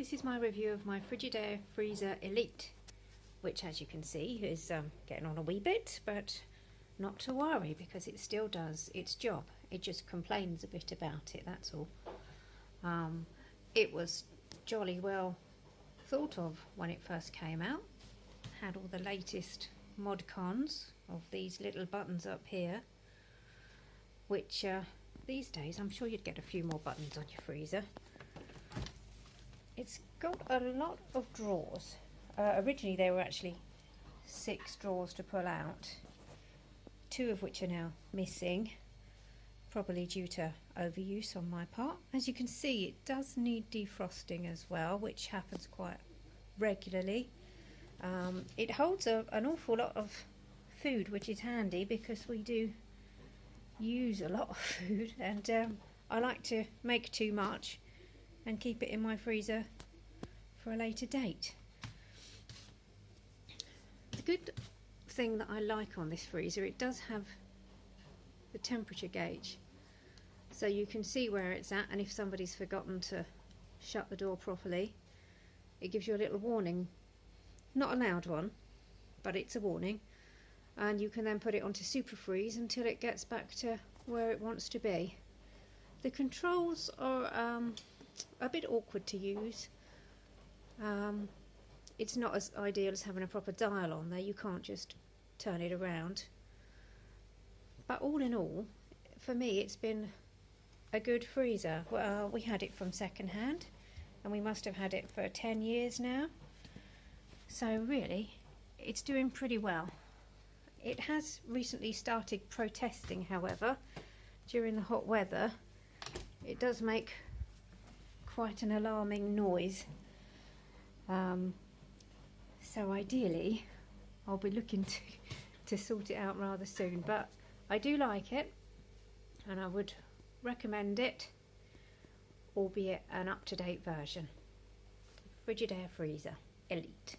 This is my review of my Frigidaire Freezer Elite, which as you can see is getting on a wee bit, but not to worry because it still does its job. It just complains a bit about it, that's all. It was jolly well thought of when it first came out. Had all the latest mod cons of these little buttons up here, which these days I'm sure you'd get a few more buttons on your freezer. It's got a lot of drawers. Originally there were actually 6 drawers to pull out, 2 of which are now missing, probably due to overuse on my part. As you can see, it does need defrosting as well, which happens quite regularly. It holds an awful lot of food, which is handy because we do use a lot of food, and I like to make too much and keep it in my freezer for a later date. The good thing that I like on this freezer, it does have the temperature gauge, so you can see where it's at, and if somebody's forgotten to shut the door properly, it gives you a little warning. Not a loud one, but it's a warning, and you can then put it onto super freeze until it gets back to where it wants to be. The controls are a bit awkward to use. It's not as ideal as having a proper dial on there. You can't just turn it around, but all in all, for me it's been a good freezer. Well, we had it from second hand and we must have had it for 10 years now, so really it's doing pretty well. It has recently started protesting, however. During the hot weather it does make quite an alarming noise, so ideally I'll be looking to sort it out rather soon, but I do like it and I would recommend it, albeit an up-to-date version. Frigidaire Freezer Elite.